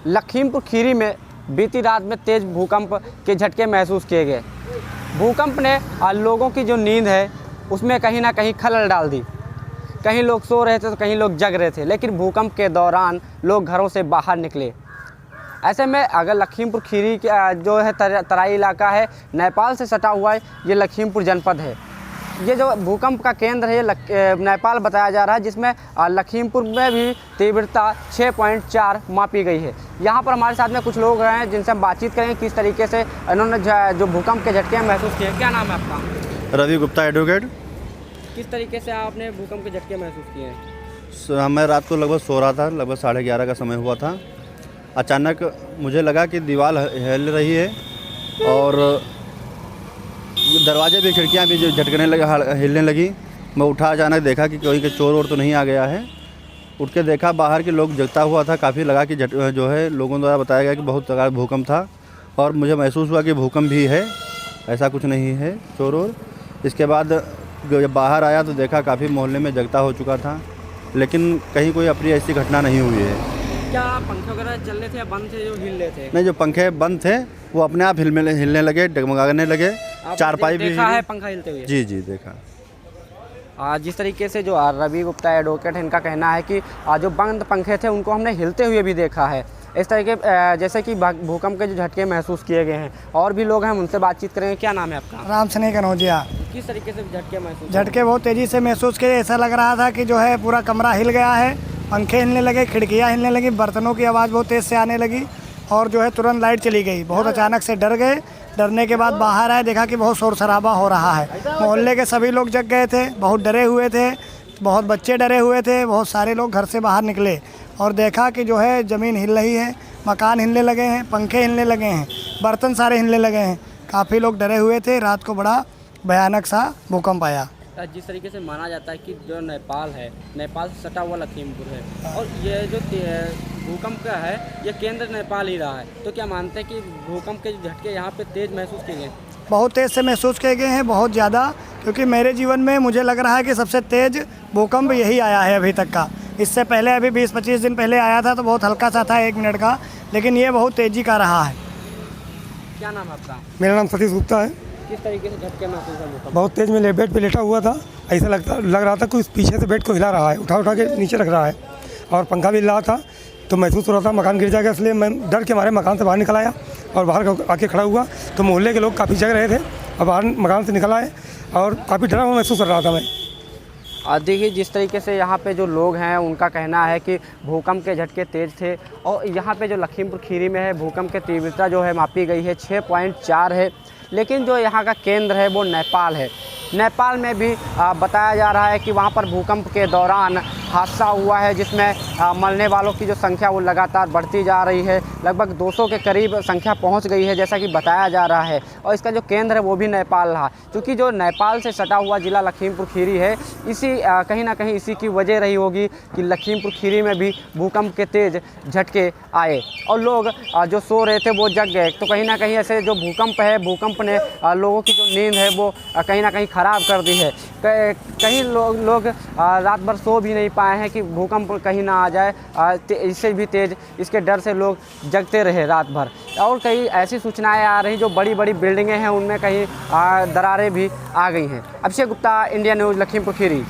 लखीमपुर खीरी में बीती रात में तेज़ भूकंप के झटके महसूस किए गए। भूकंप ने लोगों की जो नींद है उसमें कहीं ना कहीं खलल डाल दी। कहीं लोग सो रहे थे तो कहीं लोग जग रहे थे, लेकिन भूकंप के दौरान लोग घरों से बाहर निकले। ऐसे में अगर लखीमपुर खीरी जो है तराई इलाका है, नेपाल से सटा हुआ है, ये लखीमपुर जनपद है। ये जो भूकंप का केंद्र है ये नेपाल बताया जा रहा है, जिसमें लखीमपुर में भी तीव्रता 6.4 मापी गई है। यहाँ पर हमारे साथ में कुछ लोग हैं जिनसे हम बातचीत करेंगे किस तरीके से इन्होंने जो भूकंप के झटके महसूस किए। क्या नाम है आपका? रवि गुप्ता, एडवोकेट। किस तरीके से आपने भूकंप के झटके महसूस किए हैं? मैं रात को लगभग सो रहा था, लगभग 11:30 का समय हुआ था। अचानक मुझे लगा कि दीवार हिल रही है और दरवाजे भी खिड़कियां भी जो झटकने लगे, हिलने लगी। मैं उठा, अचानक देखा कि कोई के चोर तो नहीं आ गया है। उठ के देखा बाहर के लोग जगता हुआ था, काफ़ी लगा कि जो है लोगों द्वारा बताया गया कि बहुत तगड़ा भूकंप था और मुझे महसूस हुआ कि भूकंप भी है, ऐसा कुछ नहीं है चोर और। इसके बाद जब बाहर आया तो देखा काफ़ी मोहल्ले में जगता हो चुका था, लेकिन कहीं कोई अपनी ऐसी घटना नहीं हुई है। क्या पंखे वगैरह चल रहे थे या बंद थे जो हिल रहे थे? नहीं, जो पंखे बंद थे वो अपने आप हिलने लगे, डगमगाने लगे। चारपाई भी देखा है पंखा हिलते हुए? जी जी देखा। जिस तरीके से जो रवि गुप्ता एडवोकेट है, इनका कहना है कि जो बंद पंखे थे उनको हमने हिलते हुए भी देखा है। इस तरीके जैसे कि भूकंप के जो झटके महसूस किए गए हैं। और भी लोग हैं, उनसे बातचीत करेंगे। क्या नाम है आपका? राम सने कनौजिया। किस तरीके से झटके महसूस? झटके बहुत तेज़ी से महसूस किए। ऐसा लग रहा था कि जो है पूरा कमरा हिल गया है, पंखे हिलने लगे, खिड़कियाँ हिलने लगी, बर्तनों की आवाज़ बहुत तेज़ से आने लगी और जो है तुरंत लाइट चली गई। बहुत अचानक से डर गए। डरने के बाद बाहर आए, देखा कि बहुत शोर शराबा हो रहा है। मोहल्ले के सभी लोग जग गए थे, बहुत डरे हुए थे, बहुत बच्चे डरे हुए थे। बहुत सारे लोग घर से बाहर निकले और देखा कि जो है ज़मीन हिल रही है, मकान हिलने लगे हैं, पंखे हिलने लगे हैं, बर्तन सारे हिलने लगे हैं। काफ़ी लोग डरे हुए थे। रात को बड़ा भयानक सा भूकंप आया। जिस तरीके से माना जाता है कि जो नेपाल है, नेपाल से सटा हुआ लखीमपुर है और ये जो भूकंप का है ये केंद्र नेपाल ही रहा है, तो क्या मानते हैं कि भूकंप के झटके यहाँ पे तेज़ महसूस किए गए? बहुत तेज़ से महसूस किए गए हैं, बहुत ज़्यादा। क्योंकि मेरे जीवन में मुझे लग रहा है कि सबसे तेज़ भूकंप यही आया है अभी तक का। इससे पहले अभी 20-25 दिन पहले आया था तो बहुत हल्का सा था, 1 मिनट का, लेकिन ये बहुत तेज़ी का रहा है। क्या नाम है आपका? मेरा नाम सतीश गुप्ता है। किस तरीके से झटके महसूस है? बहुत तेज़ में बेड पे लेटा हुआ था, ऐसा लग रहा था कि पीछे से बेड को हिला रहा है, उठा के नीचे रख रहा है और पंखा भी हिल रहा था। तो महसूस हो रहा था मकान गिर जाएगा, इसलिए मैं डर के मारे मकान से बाहर निकल आया और बाहर आके खड़ा हुआ तो मोहल्ले के लोग काफ़ी जग रहे थे और बाहर मकान से निकल आए और काफ़ी डरा हुआ महसूस कर रहा था मैं। देखिए, जिस तरीके से यहाँ पे जो लोग हैं उनका कहना है कि भूकंप के झटके तेज़ थे और यहाँ पे जो लखीमपुर खीरी में है भूकंप की तीव्रता जो है मापी गई है 6.4 है, लेकिन जो यहाँ का केंद्र है वो नेपाल है। नेपाल में भी बताया जा रहा है कि वहाँ पर भूकंप के दौरान हादसा हुआ है, जिसमें मरने वालों की जो संख्या वो लगातार बढ़ती जा रही है। लगभग 200 के करीब संख्या पहुँच गई है, जैसा कि बताया जा रहा है। और इसका जो केंद्र है वो भी नेपाल रहा, क्योंकि जो नेपाल से सटा हुआ ज़िला लखीमपुर खीरी है, इसी कहीं ना कहीं इसी की वजह रही होगी कि लखीमपुर खीरी में भी भूकंप के तेज़ झटके आए और लोग जो सो रहे थे वो जग गए। तो कहीं ना कहीं ऐसे जो भूकंप है, भूकंप ने लोगों की जो नींद है वो कहीं ना कहीं ख़राब कर दी है। कहीं लोग रात भर सो भी नहीं पाए हैं कि भूकंप कहीं ना आ जाए, इससे भी तेज़, इसके डर से लोग जगते रहे रात भर। और कई ऐसी सूचनाएं आ रही जो बड़ी बड़ी बिल्डिंगें हैं उनमें कहीं दरारें भी आ गई हैं। Abhishek Gupta, India news, Lakhimpur Kheri.